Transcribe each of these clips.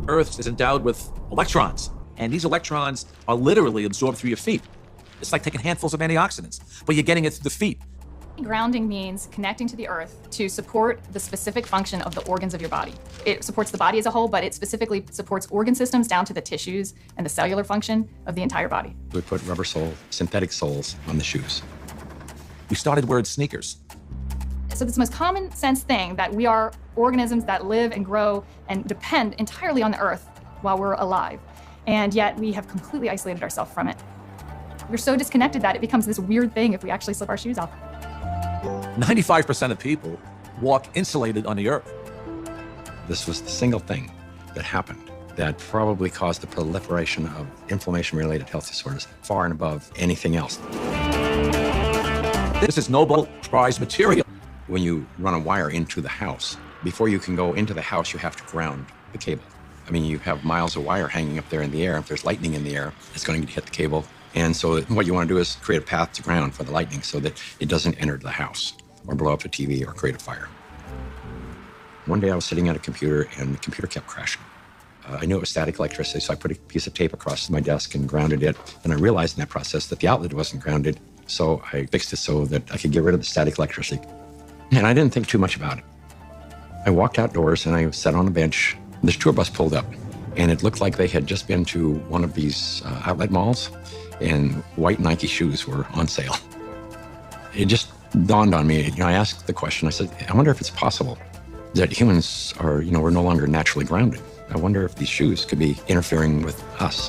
Earth is endowed with electrons, and these electrons are literally absorbed through your feet. It's like taking handfuls of antioxidants, but you're getting it through the feet. Grounding means connecting to the earth to support the specific function of the organs of your body. It supports the body as a whole, but it specifically supports organ systems down to the tissues and the cellular function of the entire body. We put rubber sole, synthetic soles on the shoes. We started wearing sneakers. So it's the most common sense thing that we are organisms that live and grow and depend entirely on the earth while we're alive. And yet we have completely isolated ourselves from it. We're so disconnected that it becomes this weird thing if we actually slip our shoes off. 95% of people walk insulated on the earth. This was the single thing that happened that probably caused the proliferation of inflammation-related health disorders far and above anything else. This is Nobel Prize material. When you run a wire into the house, before you can go into the house, you have to ground the cable. I mean, you have miles of wire hanging up there in the air. If there's lightning in the air, it's going to hit the cable. And so what you want to do is create a path to ground for the lightning so that it doesn't enter the house or blow up the TV or create a fire. One day I was sitting at a computer and the computer kept crashing. I knew it was static electricity, so I put a piece of tape across my desk and grounded it. And I realized in that process that the outlet wasn't grounded, so I fixed it so that I could get rid of the static electricity. And I didn't think too much about it. I walked outdoors and I sat on a bench. This tour bus pulled up, and it looked like they had just been to one of these outlet malls, and white Nike shoes were on sale. It just dawned on me. I asked the question, I said, I wonder if it's possible that humans are, we're no longer naturally grounded. I wonder if these shoes could be interfering with us.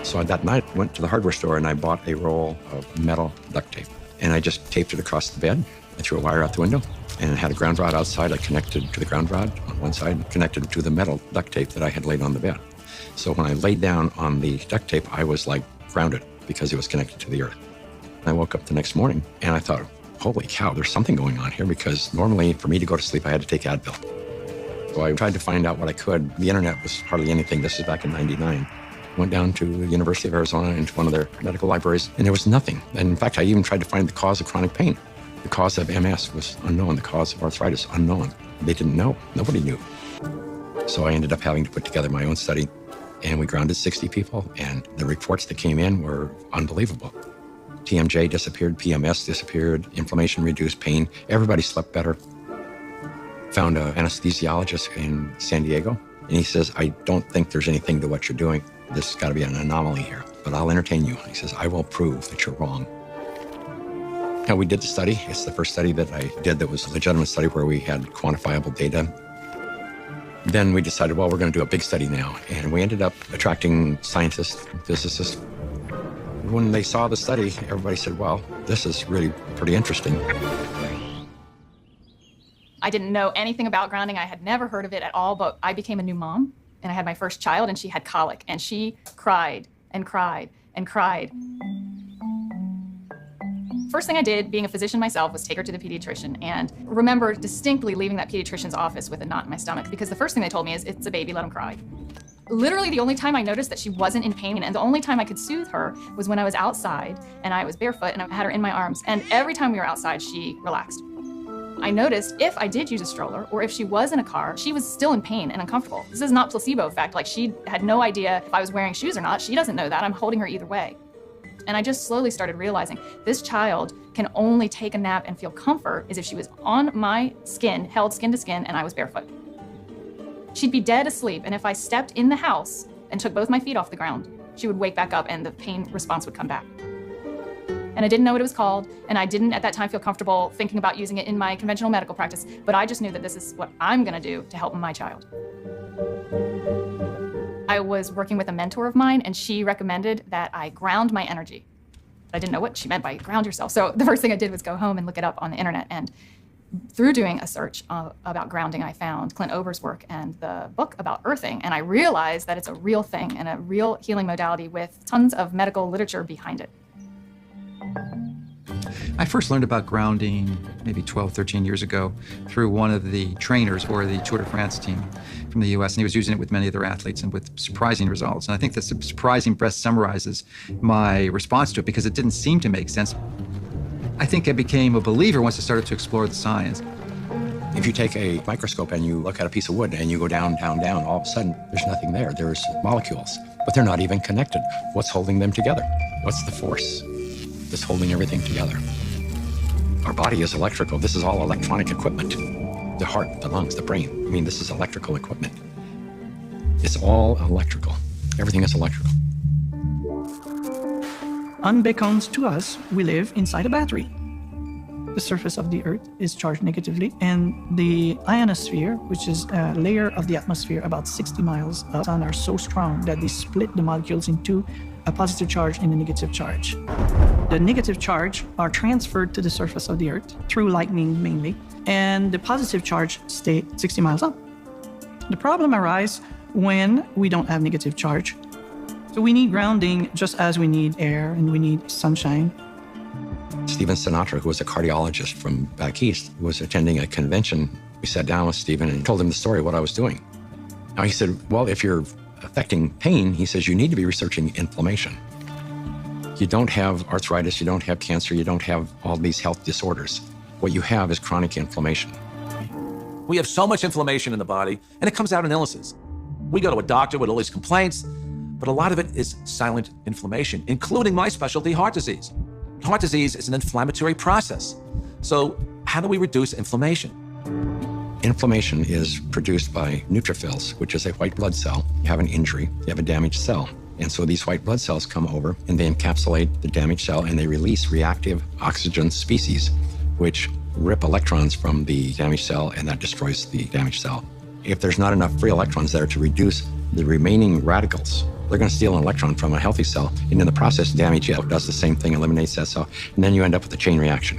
So that night, I went to the hardware store and I bought a roll of metal duct tape. And I just taped it across the bed. I threw a wire out the window and it had a ground rod outside. I connected to the ground rod on one side, connected to the metal duct tape that I had laid on the bed. So when I laid down on the duct tape, I was like grounded because it was connected to the earth. I woke up the next morning and I thought, holy cow, there's something going on here, because normally for me to go to sleep, I had to take Advil. So I tried to find out what I could. The internet was hardly anything. This is back in '99. Went down to the University of Arizona into one of their medical libraries, and there was nothing. And in fact, I even tried to find the cause of chronic pain. The cause of MS was unknown. The cause of arthritis, unknown. They didn't know. Nobody knew. So I ended up having to put together my own study, and we grounded 60 people, and the reports that came in were unbelievable. TMJ disappeared, PMS disappeared, inflammation reduced, pain. Everybody slept better. Found an anesthesiologist in San Diego, and he says, I don't think there's anything to what you're doing. This has got to be an anomaly here, but I'll entertain you. He says, I will prove that you're wrong. Now, we did the study. It's the first study that I did that was a legitimate study where we had quantifiable data. Then we decided, well, we're going to do a big study now. And we ended up attracting scientists, physicists. When they saw the study, everybody said, well, this is really pretty interesting. I didn't know anything about grounding. I had never heard of it at all, but I became a new mom, and I had my first child, and she had colic, and she cried and cried and cried. First thing I did, being a physician myself, was take her to the pediatrician, and remember distinctly leaving that pediatrician's office with a knot in my stomach, because the first thing they told me is, it's a baby, let him cry. Literally the only time I noticed that she wasn't in pain, and the only time I could soothe her, was when I was outside and I was barefoot and I had her in my arms, and every time we were outside, she relaxed. I noticed if I did use a stroller or if she was in a car, she was still in pain and uncomfortable. This is not placebo effect. Like, she had no idea if I was wearing shoes or not. She doesn't know that. I'm holding her either way. And I just slowly started realizing this child can only take a nap and feel comfort is if she was on my skin, held skin to skin, and I was barefoot. She'd be dead asleep, and if I stepped in the house and took both my feet off the ground, she would wake back up and the pain response would come back. And I didn't know what it was called, and I didn't at that time feel comfortable thinking about using it in my conventional medical practice, but I just knew that this is what I'm gonna do to help my child. I was working with a mentor of mine, and she recommended that I ground my energy. I didn't know what she meant by ground yourself, so the first thing I did was go home and look it up on the internet, and through doing a search about grounding, I found Clint Ober's work and the book about earthing, and I realized that it's a real thing and a real healing modality with tons of medical literature behind it. I first learned about grounding maybe 12, 13 years ago through one of the trainers for the Tour de France team from the US, and he was using it with many other athletes and with surprising results. And I think the surprising best summarizes my response to it, because it didn't seem to make sense. I think I became a believer once I started to explore the science. If If you take a microscope and you look at a piece of wood and you go down, down, down, all of a sudden there's nothing there. There's molecules, but they're not even connected. What's holding them together? What's the force that's holding everything together? Our body is electrical. This is all electronic equipment. The heart, the lungs, the brain. I mean, this is electrical equipment. It's all electrical. Everything is electrical. Unbeknownst to us, we live inside a battery. The surface of the Earth is charged negatively, and the ionosphere, which is a layer of the atmosphere about 60 miles up, are so strong that they split the molecules into a positive charge and a negative charge. The negative charge are transferred to the surface of the Earth through lightning mainly, and the positive charge stay 60 miles up. The problem arises when we don't have negative charge. So we need grounding just as we need air and we need sunshine. Stephen Sinatra, who was a cardiologist from back east, was attending a convention. We sat down with Stephen and told him the story of what I was doing. Now he said, well, if you're affecting pain, he says, you need to be researching inflammation. You don't have arthritis, you don't have cancer, you don't have all these health disorders. What you have is chronic inflammation. We have so much inflammation in the body, and it comes out in illnesses. We go to a doctor with all these complaints, but a lot of it is silent inflammation, including my specialty, heart disease. Heart disease is an inflammatory process. So how do we reduce inflammation? Inflammation is produced by neutrophils, which is a white blood cell. You have an injury, you have a damaged cell. And so these white blood cells come over and they encapsulate the damaged cell and they release reactive oxygen species, which rip electrons from the damaged cell, and that destroys the damaged cell. If there's not enough free electrons there to reduce the remaining radicals, they're going to steal an electron from a healthy cell, and in the process, damage it, does the same thing, eliminates that cell, and then you end up with a chain reaction.